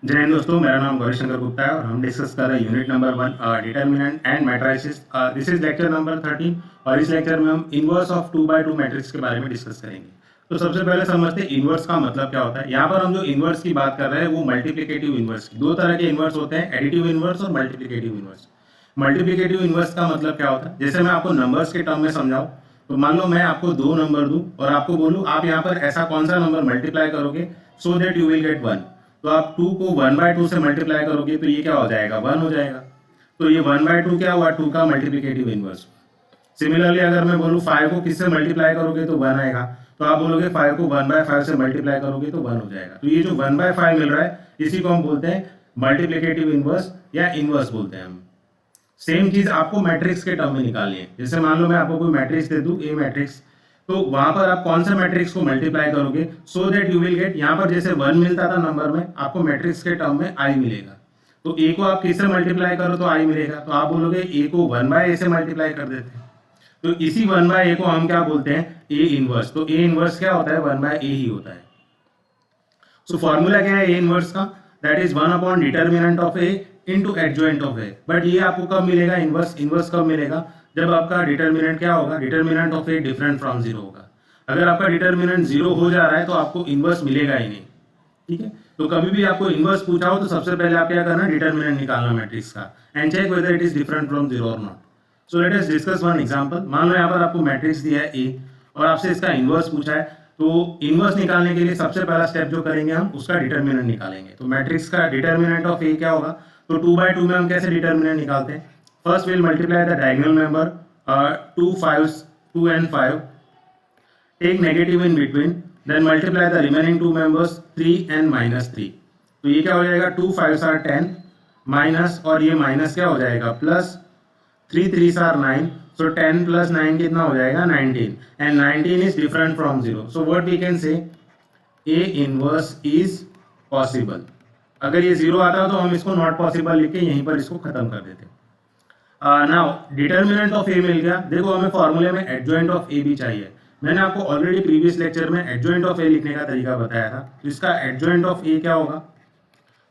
जय हिंद दोस्तों, मेरा नाम गौरी शंकर गुप्ता है और हम डिस्कस कर रहे हैं unit number 1 determinant and matrices. This is lecture number 13 और इस लेक्चर में हम इनवर्स ऑफ 2x2 मैट्रिक्स के बारे में डिस्कस करेंगे। तो सबसे पहले समझते हैं इनवर्स का मतलब क्या होता है। यहाँ पर हम जो इनवर्स की बात कर रहे हैं वो मल्टीप्लिकेटिव इनवर्स की। दो तरह के इनवर्स होते हैं, एडिटिव इनवर्स और मल्टीप्लिकेटिव इनवर्स। मल्टीप्लिकेटिव इनवर्स का मतलब क्या होता है, जैसे मैं आपको नंबर्स के टर्म में समझाऊं तो मान लो मैं आपको दो नंबर दूं और आपको बोलूं आप यहाँ पर ऐसा कौन सा नंबर मल्टीप्लाई करोगे so that you will get 1। तो आप 2 को 1/2 से मल्टीप्लाई करोगे तो ये क्या हो जाएगा, 1 हो जाएगा। तो ये 1/2 क्या हुआ, 2 का मल्टीप्लिकेटिव इनवर्स। सिमिलरली अगर मैं बोलूँ 5 को किससे मल्टीप्लाई करोगे तो 1 आएगा, तो आप बोलोगे 5 को 1/5 से मल्टीप्लाई करोगे तो 1 हो जाएगा। तो ये जो 1/5 मिल रहा है इसी को हम बोलते हैं मल्टीप्लिकेटिव इनवर्स या इनवर्स बोलते हैं हम। सेम चीज आपको मैट्रिक्स के टर्म में निकालनी है। जैसे मान लो मैं आपको कोई मैट्रिक्स दे दूं, ए मैट्रिक्स, तो वहां पर आप कौन सा मैट्रिक्स को मल्टीप्लाई करोगे so that you will get, यहाँ पर जैसे 1 मिलता था नंबर में, आपको मैट्रिक्स के टर्म में आई मिलेगा। तो ए को आप किससे मल्टीप्लाई करो तो आई मिलेगा, तो आप बोलोगे ए को 1/a से मल्टीप्लाई कर देते हैं। तो इसी 1/a को हम क्या बोलते हैं, ए इनवर्स। तो ए इनवर्स क्या होता है, 1/a ही होता है। सो फॉर्मूला क्या है ए इनवर्स का, that is 1 determinant of A into adjoint of A. But ये आपको कब मिलेगा इनवर्स, इनवर्स कब मिलेगा, जब आपका डिटर्मिनेंट क्या होगा, determinant of a different from zero होगा। अगर आपका डिटर्मिनेंट जीरो हो जा रहा है तो आपको इनवर्स मिलेगा ही नहीं। ठीक है, तो कभी भी आपको इनवर्स पूछा हो तो सबसे पहले आप क्या करना, डिटर्मिनेंट निकालना मैट्रिक्स का and check whether it is different from zero और not. So let us discuss one example. मान लो यहाँ पर आपको मैट्रिक्स दिया है ए और आपसे इसका इनवर्स पूछा है। तो इनवर्स निकालने के लिए सबसे पहला स्टेप जो करेंगे हम, उसका डिटर्मिनेंट निकालेंगे। तो मैट्रिक्स का डिटर्मिनेंट ऑफ ए क्या होगा, तो 2/2 में हम कैसे डिटर्मिनेंट निकालते हैं, first will multiply the diagonal member 2 and 5, take negative in between, then multiply the remaining two members 3 and -3। तो ये क्या हो जाएगा, 2 5s are 10 माइनस, और ये माइनस क्या हो जाएगा plus, 3 3s are 9, so 10 plus 9 कितना हो जाएगा 19, and 19 is different from 0, so what we can say, A inverse is possible। अगर ये 0 आता तो हम इसको नॉट पॉसिबल लिख के यहीं पर इसको खत्म कर देते। नाउ डिटर्मिनेंट ऑफ ए मिल गया। देखो हमें फॉर्मूले में एडजॉइंट ऑफ ए भी चाहिए। मैंने आपको ऑलरेडी प्रीवियस लेक्चर में एडजॉइंट ऑफ ए लिखने का तरीका बताया था। तो इसका एडजॉइंट ऑफ ए क्या होगा,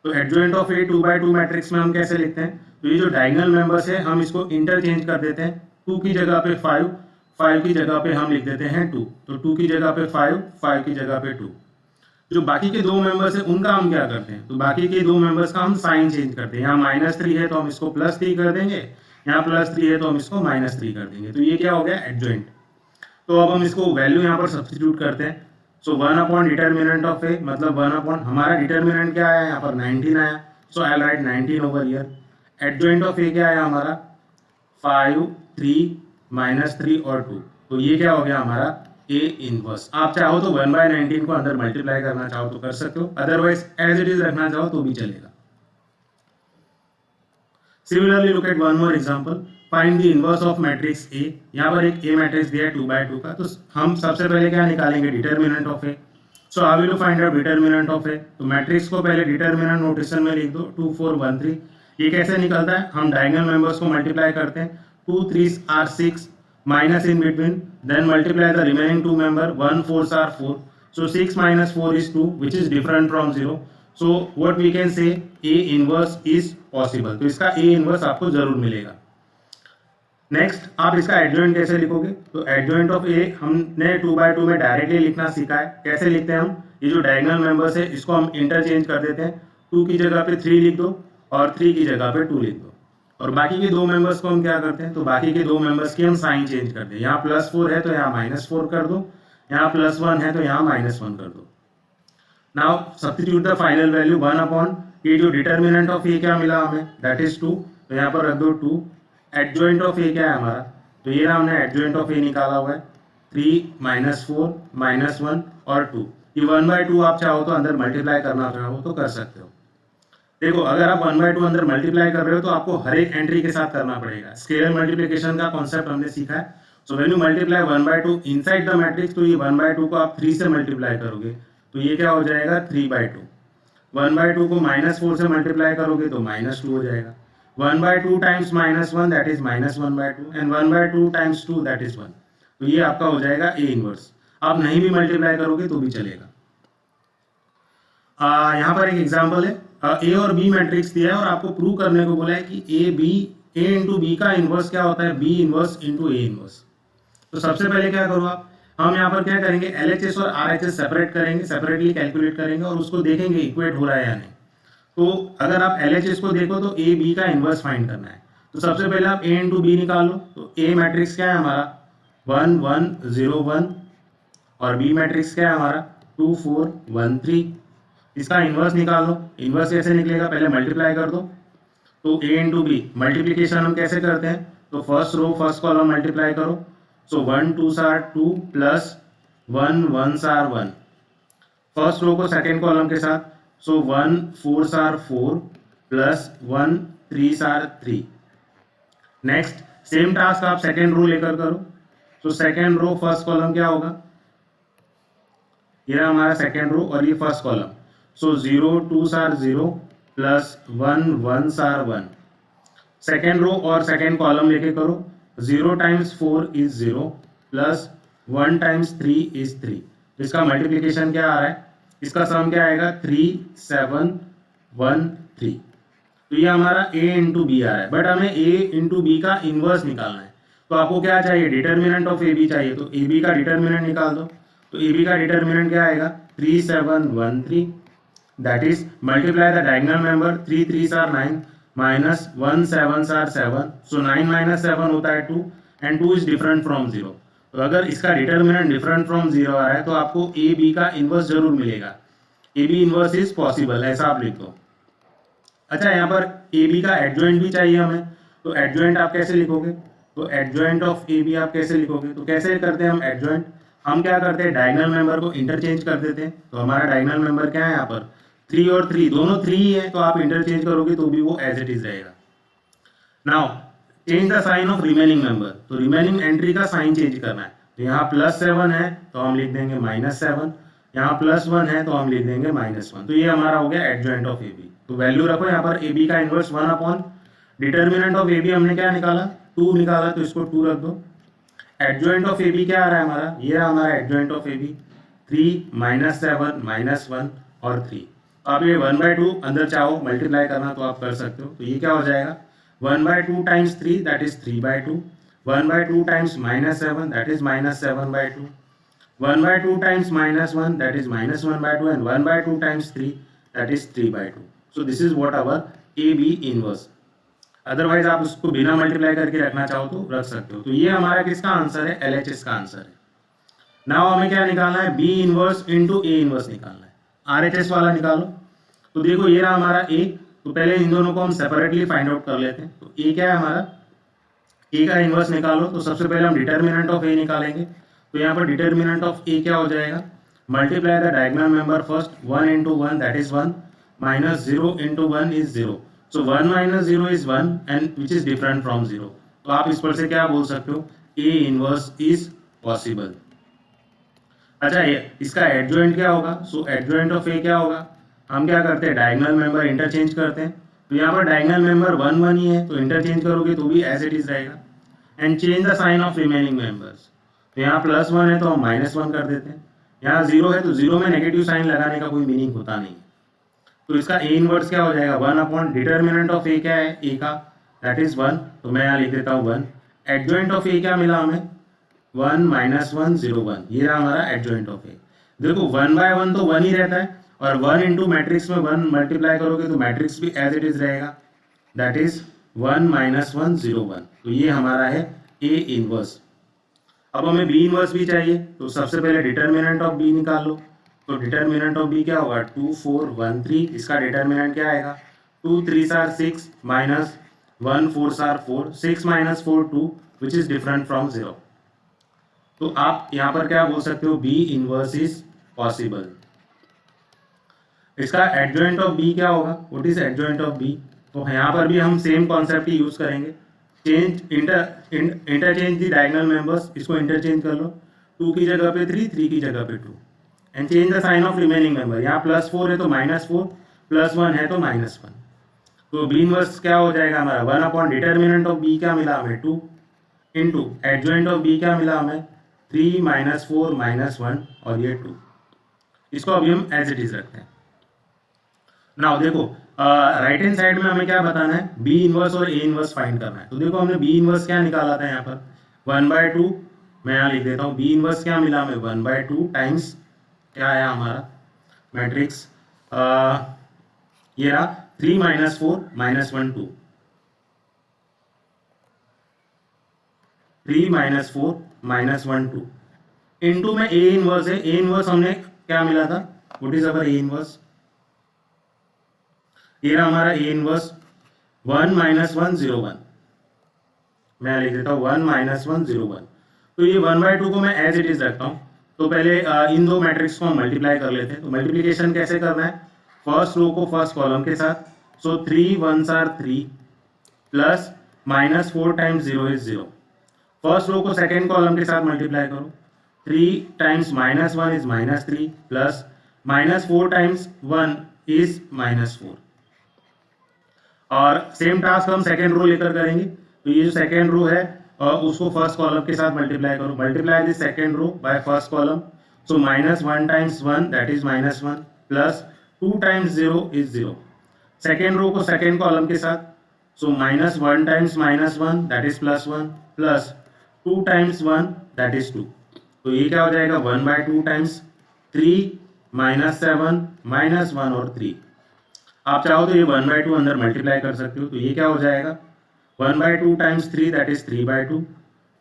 तो एडजॉइंट ऑफ ए 2/2 मैट्रिक्स में हम कैसे लिखते हैं, तो ये जो डायगोनल मेंबर्स है हम इसको इंटरचेंज कर देते हैं। 2 की जगह पे 5, 5 की जगह पे हम लिख देते हैं 2, तो 2 की जगह पे 5, 5 की जगह पे 2। जो बाकी के दो मेंबर्स है उनका हम क्या करते हैं, तो बाकी के दो मेंबर्स का हम साइन चेंज करते हैं। यहाँ -3 है तो हम इसको +3 कर देंगे, यहाँ +3 है तो हम इसको -3 कर देंगे। तो ये क्या हो गया एडजॉइंट। तो अब हम इसको वैल्यू यहाँ पर सब्स्टिट्यूट करते हैं। सो 1 डिटर्मिनेंट ऑफ ए, मतलब 1 हमारा डिटर्मिनेंट क्या आया यहाँ पर 19 आया, so I write 19 over here. Adjoint of A क्या आया हमारा 5 3 -3 और 2, तो ये क्या हो गया हमारा ए इनवर्स। आप चाहो तो 1/19 को अंदर मल्टीप्लाई करना चाहो तो कर सकते हो, अदरवाइज एज इट इज रखना चाहो तो भी चलेगा। Similarly look at one more example, find the inverse of matrix A. यहाँ पर एक ए मैट्रिक्स दिया है 2/2 का, तो हम सबसे पहले क्या निकालेंगे, determinant of A. So how will you find out determinant of A, तो मैट्रिक्स को पहले डिटर्मिनेंट नोटेशन में लिख दो 2 4 1 3। ये कैसे निकलता है, हम डायगोनल मेंबर्स को मल्टीप्लाई करते हैं, 2 3s are 6, minus in between, then multiply the remaining two member, 1 4s are 4, so 6 minus 4 is 2, which is different from 0, so what we can say, A inverse is possible। तो इसका A inverse आपको जरूर मिलेगा। Next आप इसका adjoint कैसे लिखोगे, तो एडजॉइंट ऑफ ए हमने 2/2 में डायरेक्टली लिखना सीखा है। कैसे लिखते हैं हम, ये जो डायगोनल मेंबर्स है इसको हम इंटरचेंज कर देते हैं, 2 की जगह पे 3 लिख दो और 3 की जगह पे 2 लिख दो, और बाकी के दो मेंबर्स को हम क्या करते हैं, तो बाकी के दो मेंबर्स की हम साइन चेंज करते हैं। यहाँ +4 है तो यहाँ -4 कर दो, यहाँ +1 है तो यहाँ -1 कर दो। Now substitute the final value 1 ये जो डिटर्मिनेंट ऑफ ए क्या मिला हमें, दैट इज 2, तो यहाँ पर रख दो 2। एडजॉइंट ऑफ ए क्या है हमारा, तो ये हमने एडजॉइंट ऑफ ए निकाला हुआ है 3 -4 -1 और 2। ये 1/2 आप चाहो तो अंदर मल्टीप्लाई करना चाहो तो कर सकते हो। देखो अगर आप 1/2 अंदर मल्टीप्लाई कर रहे हो तो आपको हर एक एंट्री के साथ करना पड़ेगा। स्केलर मल्टीप्लिकेशन का कॉन्सेप्ट हमने सीखा है। सो when you multiply 1/2 inside the matrix, तो ये 1/2 को आप 3 से मल्टीप्लाई करोगे तो ये क्या हो जाएगा 3/2। 1/2 को -4 से मल्टीप्लाई करोगे तो -2 हो जाएगा। 1/2 times -1 that is -1/2 and 1/2 times 2 that is 1। तो ये आपका हो जाएगा ए इनवर्स। आप नहीं भी मल्टीप्लाई करोगे तो भी चलेगा। यहाँ पर एक एग्जाम्पल है, ए और बी मैट्रिक्स दिया है और आपको प्रूव करने को बोला है कि ए इंटू बी का इन्वर्स क्या होता है, B inverse into A inverse. तो सबसे पहले क्या करो आप, हम यहाँ पर क्या करेंगे, LHS और RHS सेपरेट करेंगे, सेपरेटली कैलकुलेट करेंगे और उसको देखेंगे इक्वेट हो रहा है या नहीं। तो अगर आप LHS को देखो तो ए बी का इन्वर्स फाइंड करना है। तो सबसे पहले आप ए इंटू बी निकालो। तो ए मैट्रिक्स क्या है हमारा 1 1 0 1 और बी मैट्रिक्स क्या है हमारा 2 4 1 3। इसका इन्वर्स निकालो। इन्वर्स कैसे निकलेगा, पहले मल्टीप्लाई कर दो। तो ए इंटू बी मल्टीप्लीकेशन हम कैसे करते हैं, तो first row first column multiply करो। So 1 2 are 2 plus 1 1 are 1, first row को सेकेंड कॉलम के साथ। So 1 4 are 4 plus 1 3 are 3। Next same task आप सेकेंड रो लेकर करो। So second row first column क्या होगा, ये हमारा सेकेंड रो और ये first column. So 0 2 are 0 plus 1 1 are 1। Second row और सेकेंड कॉलम लेके करो। 0 times 4 is 0 plus 1 times 3 is 3। इसका मल्टीप्लीकेशन क्या आ रहा है, इसका सम क्या आएगा 3 7 1 3। तो ये हमारा a इंटू बी आ रहा है, बट हमें a इंटू बी का इन्वर्स निकालना है। तो आपको क्या चाहिए, डिटर्मिनेंट ऑफ ए बी चाहिए। तो ए बी का डिटर्मिनेंट निकाल दो। तो ए बी का डिटर्मिनेंट क्या आएगा 3 7 1 3। That is multiply the diagonal member 3 3 are 9 minus 1 7 are 7। So 9 minus 7 होता है 2 एंड 2 इज डिफरेंट फ्रॉम 0। तो अगर इसका डिटर्मिनेंट डिफरेंट फ्रॉम 0 आ रहा है तो आपको ए बी का इन्वर्स जरूर मिलेगा। A B inverse is possible, ऐसा आप लिख दो। अच्छा, यहाँ पर ए बी का एडजॉइंट भी चाहिए हमें। तो एडजॉइंट आप कैसे लिखोगे, तो एडजॉइंट ऑफ ए बी आप कैसे लिखोगे, तो कैसे करते हैं हम एडजॉइंट, हम क्या करते हैं डायगोनल मेंबर को इंटरचेंज कर देते हैं। तो हमारा डायगोनल मेंबर क्या है यहाँ पर 3 और 3 दोनों 3 ही है, तो आप इंटरचेंज करोगे तो भी वो एज इट इज रहेगा। Now change the sign of remaining member. तो रिमेनिंग एंट्री का साइन चेंज करना है। तो यहाँ +7 है तो हम लिख देंगे -7, यहाँ +1 है तो हम लिख देंगे -1। तो ये हमारा हो गया एडजॉइंट ऑफ ए बी। तो वैल्यू रखो यहाँ पर ए बी का inverse 1 upon determinant of A B हमने क्या निकाला 2 निकाला, तो इसको 2 रख दो। एडजॉइंट ऑफ ए बी क्या आ रहा है हमारा, ये रहा हमारा एडजॉइंट ऑफ ए बी 3 -7 -1 और 3। आप ये 1/2 अंदर चाहो मल्टीप्लाई करना तो आप कर सकते हो। तो ये क्या हो जाएगा 1/2 times 3 that is 3/2, 1/2 times -7 that is -7/2, 1/2 times -1 that is -1/2 and 1/2 times 3 that is 3/2। So this is what our A B inverse. Otherwise आप उसको बिना मल्टीप्लाई करके रखना चाहो तो रख सकते हो। तो ये हमारा किसका आंसर है, LHS का आंसर है। नाउ हमें क्या निकालना है, B inverse into A inverse निकालना है। RHS वाला निकालो। तो देखो ये रहा हमारा ए। तो पहले इन दोनों को हम सेपरेटली फाइंड आउट कर लेते हैं। तो ए क्या है हमारा, ए का इनवर्स निकालो। तो सबसे पहले हम डिटर्मिनेंट ऑफ ए निकालेंगे। तो यहाँ पर डिटर्मिनेंट ऑफ ए क्या हो जाएगा, multiply the diagonal member first 1 into 1 that is 1 minus 0 into 1 is 0। So 1 minus 0 is 1 and which is different from 0। तो आप इस पर से क्या बोल सकते हो, ए इनवर्स इज पॉसिबल। अच्छा, इसका एडजॉइंट क्या होगा, सो एडजॉइंट ऑफ ए क्या होगा, हम क्या करते हैं डायगोनल मेंबर इंटरचेंज करते हैं। तो यहाँ पर डायगोनल मेंबर 1 1 ही है तो इंटरचेंज करोगे तो भी एज इट इज रहेगा। And change the sign of remaining members. तो यहाँ +1 है तो हम -1 कर देते हैं। यहाँ 0 है तो 0 में नेगेटिव साइन लगाने का कोई मीनिंग होता नहीं। तो इसका ए इनवर्स क्या हो जाएगा 1 अपॉन डिटर्मिनेंट ऑफ ए क्या है ए का दैट इज 1। तो मैं यहाँ लिख देता हूँ 1। एडजॉइंट ऑफ ए क्या मिला हमें 1 -1 0 1। ये रहा हमारा एडजॉइंट ऑफ ए। देखो 1/1 तो 1 ही रहता है और 1 इंटू मैट्रिक्स में 1 मल्टीप्लाई करोगे तो मैट्रिक्स भी एज इट इज रहेगा दैट इज 1 -1 0 1। तो ये हमारा है ए इनवर्स। अब हमें बी इनवर्स भी चाहिए। तो सबसे पहले डिटर्मिनेंट ऑफ बी निकाल लो। तो डिटर्मिनेंट ऑफ बी क्या होगा 2 4 1 3। इसका डिटर्मिनेंट क्या आएगा 2 3 are 6 minus 1 4 are 4, 6 minus 4 2 which is different from 0। तो आप यहाँ पर क्या बोल सकते हो बी इनवर्स इज पॉसिबल। इसका एडजॉइंट ऑफ बी क्या होगा, what is adjoint of B. तो यहाँ पर भी हम सेम कॉन्सेप्ट ही यूज करेंगे। Change interchange the diagonal members. इसको इंटरचेंज कर लो, 2 की जगह पे 3, 3 की जगह पे 2 and change the sign of remaining member. यहाँ +4 है तो -4, +1 है तो -1। तो बी इनवर्स क्या हो जाएगा हमारा 1 अपॉन डिटर्मिनेंट ऑफ बी क्या मिला हमें 2 इंटू एडजॉइंट ऑफ बी क्या मिला हमें 3 -4 -1 और ये 2। इसको अभी हम एज इट इज रखते हैं। नाउ देखो राइट हैंड साइड में हमें क्या बताना है, बी इनवर्स और ए इनवर्स फाइंड करना है। तो देखो हमने बी इनवर्स क्या निकाला था यहाँ पर 1/2, मैं यहाँ लिख देता हूँ बी इनवर्स क्या मिला हमें 1/2 टाइम्स क्या आया हमारा मैट्रिक्स, ये रहा 3 - 4 - 1 2, 3 - 4 - 1 2 इनटू में ए इनवर्स है। ए इनवर्स हमने क्या मिला था, what is our A inverse, ये रहा हमारा ए इनवर्स 1 - 1 0 1, मैं लिख देता हूँ 1 - 1 0 1। तो ये 1/2 को मैं एज इट इज रखता हूँ। तो पहले इन दो मैट्रिक्स को हम मल्टीप्लाई कर लेते हैं। तो मल्टीप्लीकेशन कैसे करना है, फर्स्ट रो को फर्स्ट कॉलम के साथ, so 3 1s are 3 plus -4 times 0 is 0। First row को सेकेंड कॉलम के साथ मल्टीप्लाई करो, 3 times -1 is -3 plus -4 times 1 is -4। और सेम टास्क हम सेकेंड रो लेकर करेंगे। तो ये जो सेकेंड रो है उसको फर्स्ट कॉलम के साथ मल्टीप्लाई करो, multiply this second row by first column, so -1 times 1 that is -1 plus 2 times 0 is 0। Second row को सेकेंड कॉलम के साथ, so -1 times -1 that is +1 plus 2 times 1 that is 2। तो ये क्या हो जाएगा 1/2 टाइम्स 3 -7 -1 और 3। आप चाहो तो ये 1/2 अंदर मल्टीप्लाई कर सकते हो। तो ये क्या हो जाएगा 1/2 times 3 that is 3/2,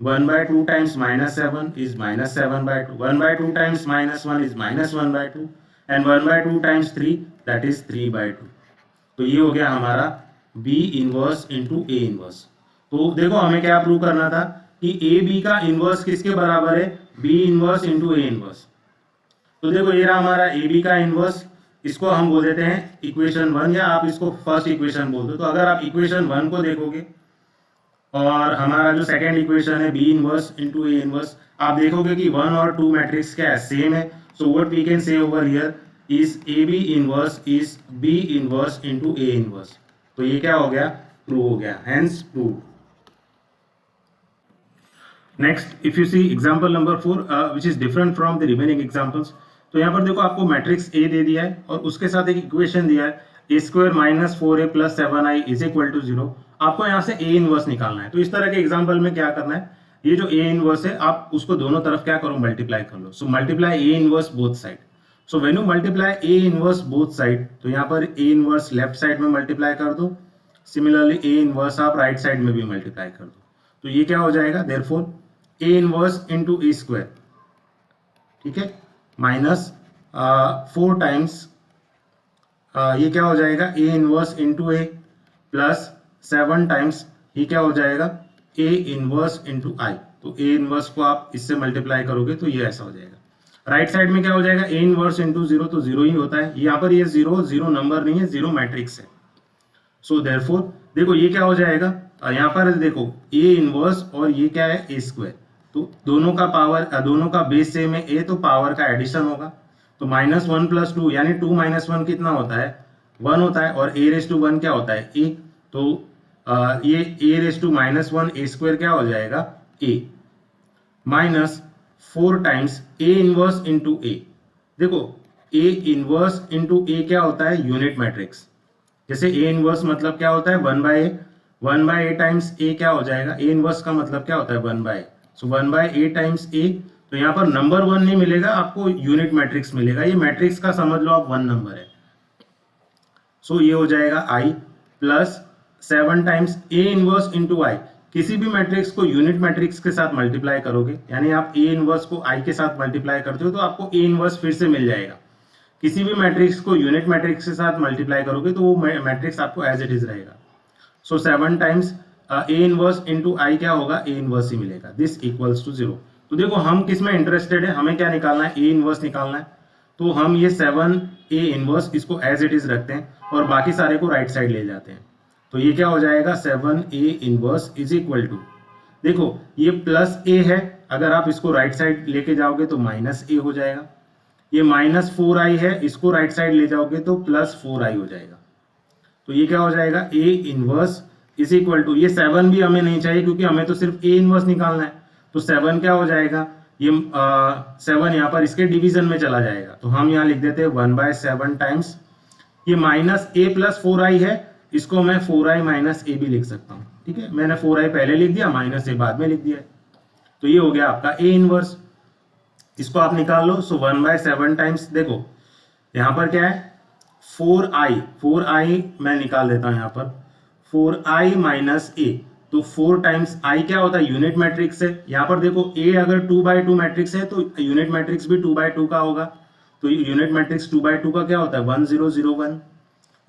1/2 times -7 is -7/2, 1/2 times -1 is -1/2 and 1/2 times 3 that is 3/2। तो ये हो गया हमारा B inverse into A inverse. तो देखो हमें क्या प्रूव करना था कि ए बी का इनवर्स किसके बराबर है, B inverse into A inverse. तो देखो ये रहा हमारा ए बी का इनवर्स, इसको हम बोल देते हैं इक्वेशन 1 या आप इसको फर्स्ट इक्वेशन बोल दो। तो अगर आप इक्वेशन 1 को देखोगे और हमारा जो सेकेंड इक्वेशन है B inverse into A inverse, आप देखोगे कि 1 और 2 मैट्रिक्स क्या है, सेम है। So what we can say over here is A B inverse is B inverse into A inverse. तो ये क्या हो गया, प्रूव हो गया, hence prove. Next if you see example number 4 which is different from the remaining examples. तो यहाँ पर देखो आपको मैट्रिक्स ए दे दिया है और उसके साथ एक इक्वेशन दिया है a² - 4a + 7i = 0। आपको यहाँ से ए इनवर्स निकालना है। तो इस तरह के एग्जांपल में क्या करना है, ये जो ए इनवर्स है आप उसको दोनों तरफ क्या करो, मल्टीप्लाई कर लो। So multiply A inverse both side. So when you multiply A inverse both side, तो यहाँ पर ए इनवर्स लेफ्ट साइड में मल्टीप्लाई कर दो, सिमिलरली ए इनवर्स आप राइट साइड में भी मल्टीप्लाई कर दो। तो ये क्या हो जाएगा, देयरफॉर ए इनवर्स इंटू a², ठीक है, माइनस 4 टाइम्स ये क्या हो जाएगा A inverse into A plus 7 times ये क्या हो जाएगा ए इनवर्स इंटू आई। तो ए इनवर्स को आप इससे मल्टीप्लाई करोगे तो ये ऐसा हो जाएगा। राइट साइड में क्या हो जाएगा ए इनवर्स इंटू 0, तो 0 ही होता है। यहाँ पर ये 0 नंबर नहीं है, 0 मैट्रिक्स है। सो देयरफॉर देखो ये क्या हो जाएगा, यहाँ पर देखो ए इनवर्स और ये क्या है a², तो दोनों का पावर दोनों का बेस सेम है ए, तो पावर का एडिशन होगा। तो -1 + 2 यानी 2 - 1 कितना होता है, 1 होता है, और a⁻1 क्या होता है a। तो ये a⁻−1 a² क्या हो जाएगा a minus 4 times A inverse into A. देखो ए इनवर्स इंटू ए क्या होता है, यूनिट मैट्रिक्स। जैसे ए इनवर्स मतलब क्या होता है 1/a टाइम्स ए क्या हो जाएगा, ए इनवर्स का मतलब क्या होता है 1/a। सो 1/a टाइम्स ए। तो यहाँ पर नंबर 1 नहीं मिलेगा आपको, यूनिट मैट्रिक्स मिलेगा। ये मैट्रिक्स का समझ लो आप 1 नंबर है। सो ये हो जाएगा i plus 7 times A inverse into I. किसी भी मैट्रिक्स को यूनिट मैट्रिक्स के साथ मल्टीप्लाई करोगे, यानी आप ए इनवर्स को आई के साथ मल्टीप्लाई करते हो तो आपको ए इनवर्स फिर से मिल जाएगा। किसी भी मैट्रिक्स को यूनिट मैट्रिक्स के साथ मल्टीप्लाई करोगे तो वो मैट्रिक्स आपको एज इट इज रहेगा। सो 7 टाइम्स ए इनवर्स इंटू आई क्या होगा, ए इनवर्स ही मिलेगा, दिस इक्वल्स टू 0। तो देखो हम किस में इंटरेस्टेड है, हमें क्या निकालना है, ए इनवर्स निकालना है। तो हम ये 7 ए इनवर्स इसको एज इट इज रखते हैं और बाकी सारे को राइट साइड ले जाते हैं। तो ये क्या हो जाएगा 7 A inverse is equal to, देखो ये प्लस ए है, अगर आप इसको राइट साइड लेके जाओगे तो माइनस ए हो जाएगा। ये -4i है, इसको राइट साइड ले जाओगे तो +4i हो जाएगा। तो ये क्या हो जाएगा A inverse is equal to, ये 7 भी हमें नहीं चाहिए क्योंकि हमें तो सिर्फ ए इनवर्स निकालना है। तो 7 क्या हो जाएगा, ये 7 यहाँ पर इसके डिवीजन में चला जाएगा। तो हम यहाँ लिख देते हैं 1/7 टाइम्स ये माइनस ए प्लस 4i है, इसको मैं 4i माइनस ए भी लिख सकता हूँ, ठीक है। मैंने 4i पहले लिख दिया, माइनस ए बाद में लिख दिया है, तो ये हो गया आपका ए इनवर्स। इसको आप निकाल लो। सो 1/7 टाइम्स, देखो यहाँ पर क्या है 4i मैं निकाल देता हूँ यहाँ पर 4i माइनस ए, तो 4 टाइम्स i क्या होता है, यूनिट मैट्रिक्स है। यहाँ पर देखो a अगर 2/2 मैट्रिक्स है तो यूनिट मैट्रिक्स भी 2/2 का होगा, तो यूनिट मैट्रिक्स 2/2 का क्या होता है 1 0 0 1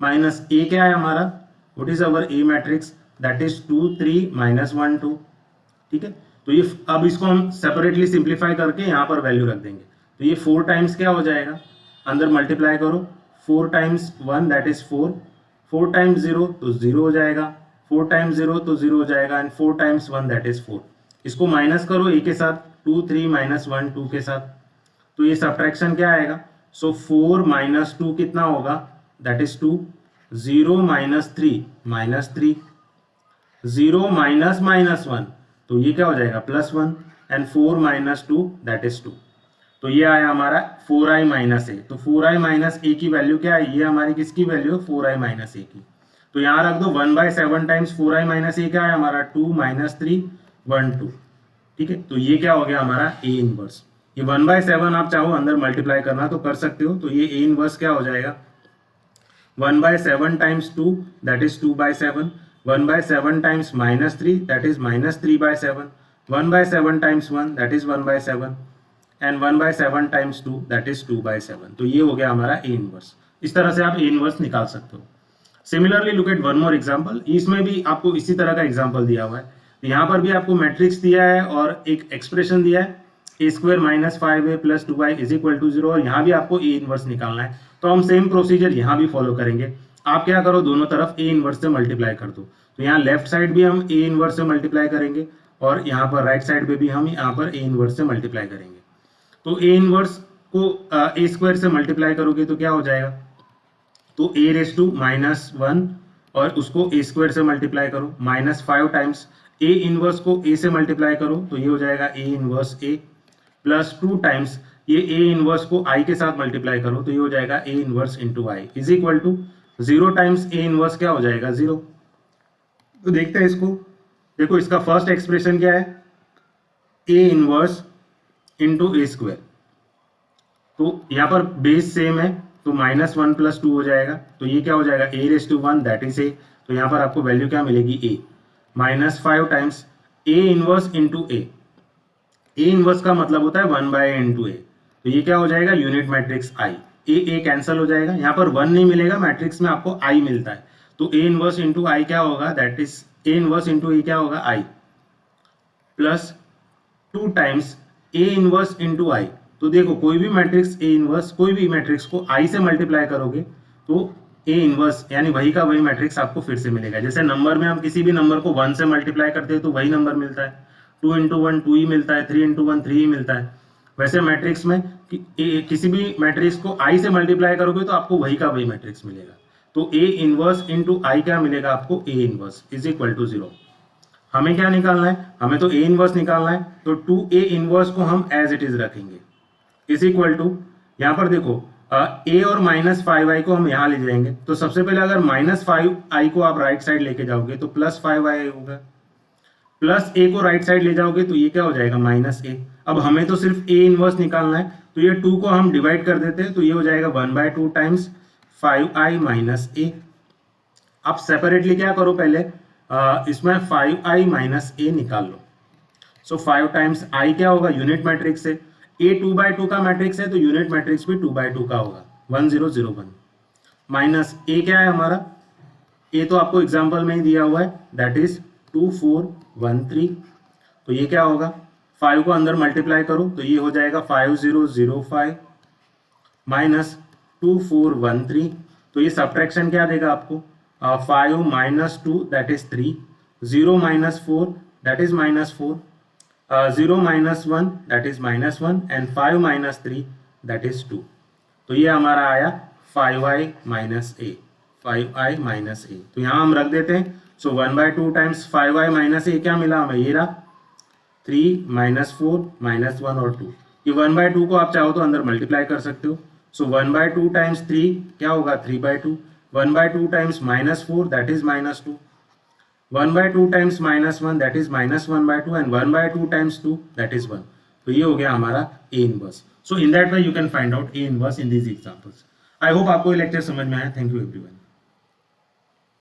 माइनस a क्या है हमारा, what is our a matrix, that is 2 3 minus 1 2, ठीक है। तो ये अब इसको हम सेपरेटली सिंप्लीफाई करके यहाँ पर वैल्यू रख देंगे, तो ये 4 टाइम्स क्या हो जाएगा, अंदर मल्टीप्लाई करो, 4 टाइम्स 1 दैट इज 4, 4 टाइम्स 0 तो 0 हो जाएगा, 4 टाइम्स 0 तो 0 हो जाएगा, एंड 4 टाइम्स 1 दैट इज 4। इसको माइनस करो ए के साथ, 2 3 माइनस 1 2 के साथ, तो ये सब्ट्रैक्शन क्या आएगा, सो 4 माइनस 2 कितना होगा, that is 2, 0 minus 3 minus 3, 0 minus minus 1 तो ये क्या हो जाएगा plus 1, and 4 minus 2 that is 2। तो ये आया हमारा 4i माइनस ए। तो 4i माइनस ए की वैल्यू क्या है, ये हमारी किसकी वैल्यू है 4i माइनस ए की। तो यहाँ रख दो 1/7 टाइम्स 4i माइनस ए क्या है हमारा 2 माइनस 3 1 2, ठीक है। तो ये क्या हो गया हमारा ए इनवर्स। ये 1/7 आप चाहो अंदर मल्टीप्लाई करना तो कर सकते हो, तो ये ए इनवर्स क्या हो जाएगा 1/7 times 2 that is 2/7, 1/7 times minus 3 that is minus 3/7, 1/7 times 1 that is 1/7, and 1/7 times 2 that is 2/7। तो ये हो गया हमारा ए इनवर्स। इस तरह से आप ए इनवर्स निकाल सकते हो। Similarly look at one more example, इसमें भी आपको इसी तरह का एग्जांपल दिया हुआ है। यहाँ पर भी आपको मैट्रिक्स दिया है और एक एक्सप्रेशन दिया है a² minus 5a plus 2y is equal to 0, और यहाँ भी आपको ए इनवर्स निकालना है। तो हम सेम प्रोसीजर यहाँ भी फॉलो करेंगे। आप क्या करो, दोनों तरफ ए इनवर्स से मल्टीप्लाई कर दो। तो यहाँ लेफ्ट साइड भी हम ए इनवर्स से मल्टीप्लाई करेंगे, और यहाँ पर राइट साइड पे भी हम यहाँ पर ए इनवर्स से मल्टीप्लाई करेंगे। तो ए इनवर्स को a² से मल्टीप्लाई करोगे तो क्या हो जाएगा, तो a⁻⁻1 और उसको a² से मल्टीप्लाई करो, -5 टाइम्स ए इनवर्स को a से मल्टीप्लाई करो तो ये हो जाएगा a inverse a, plus 2 times ये a इनवर्स को i के साथ मल्टीप्लाई करो तो ये हो जाएगा a inverse into i is equal to 0 times a inverse क्या हो जाएगा 0। तो देखते हैं इसको, देखो इसका फर्स्ट एक्सप्रेशन क्या है a इनवर्स इंटू a², तो यहाँ पर बेस सेम है तो -1 प्लस 2 हो जाएगा, तो ये क्या हो जाएगा a⁻1 दैट इज a, तो यहाँ पर आपको वैल्यू क्या मिलेगी a, -5 times a inverse into a inverse का मतलब होता है 1/a इंटू a, तो ये क्या हो जाएगा unit matrix i, a cancel हो जाएगा, यहाँ पर 1 नहीं मिलेगा, मैट्रिक्स में आपको i मिलता है, तो a इनवर्स इंटू i क्या होगा, that is a inverse into a क्या होगा i, plus 2 times a inverse into i। तो देखो कोई भी मैट्रिक्स ए इनवर्स, कोई भी मैट्रिक्स को i से मल्टीप्लाई करोगे तो ए इनवर्स यानी वही का वही मैट्रिक्स आपको फिर से मिलेगा। जैसे नंबर में हम किसी भी नंबर को 1 से मल्टीप्लाई करते हैं तो वही नंबर मिलता है, 2 इंटू 1 2 ही मिलता है, 3 इंटू 1 3 ही मिलता है। वैसे मैट्रिक्स में किसी भी मैट्रिक्स को i से मल्टीप्लाई करोगे तो आपको वही का वही मैट्रिक्स मिलेगा। तो ए इनवर्स इंटू i क्या मिलेगा आपको, A inverse is equal to 0। हमें क्या निकालना है, हमें तो ए इनवर्स निकालना है, तो 2a इनवर्स को हम एज इट इज रखेंगे इज इक्वल टू, यहाँ पर देखो a और -5i को हम यहाँ ले जाएंगे, तो सबसे पहले अगर -5i को आप राइट साइड लेके जाओगे तो +5i होगा, प्लस a को राइट साइड ले जाओगे तो ये क्या हो जाएगा -a। अब हमें तो सिर्फ a इनवर्स निकालना है, तो ये 2 को हम डिवाइड कर देते हैं तो ये हो जाएगा 1/2 टाइम्स 5i माइनस a। आप सेपरेटली क्या करो, पहले इसमें 5i माइनस a निकाल लो। सो 5 टाइम्स i क्या होगा, यूनिट मैट्रिक्स है, a 2/2 का मैट्रिक्स है तो यूनिट मैट्रिक्स भी 2/2 का होगा 1 0 0 1, माइनस a क्या है हमारा, a तो आपको एग्जांपल में ही दिया हुआ है दैट इज 2 4 1 3, तो ये क्या होगा 5 को अंदर मल्टीप्लाई करो तो ये हो जाएगा 5 0 0 5 माइनस 2 4 1 3, तो ये सब्ट्रैक्शन क्या देगा आपको 5 minus 2 that is 3, 0 minus 4 that is -4, 0 minus 1 that is -1, and 5 minus 3 that is 2। तो ये हमारा आया 5i minus a, 5i minus a। तो यहाँ हम रख देते हैं, सो 1/2 टाइम्स 5i माइनस a क्या मिला हमें, ये रहा 3 -4 -1 और 2। ये 1/2 को आप चाहो तो अंदर मल्टीप्लाई कर सकते हो, सो 1/2 टाइम्स 3 क्या होगा 3/2. 1/2 times -4 that is -2. 1/2 times -1 that is -1/2 and 1/2 times 2 that is 1. तो ये हो गया हमारा A inverse. So in that way you can find out A inverse in these examples. I hope आपको ये लेक्चर समझ में आया. Thank you everyone.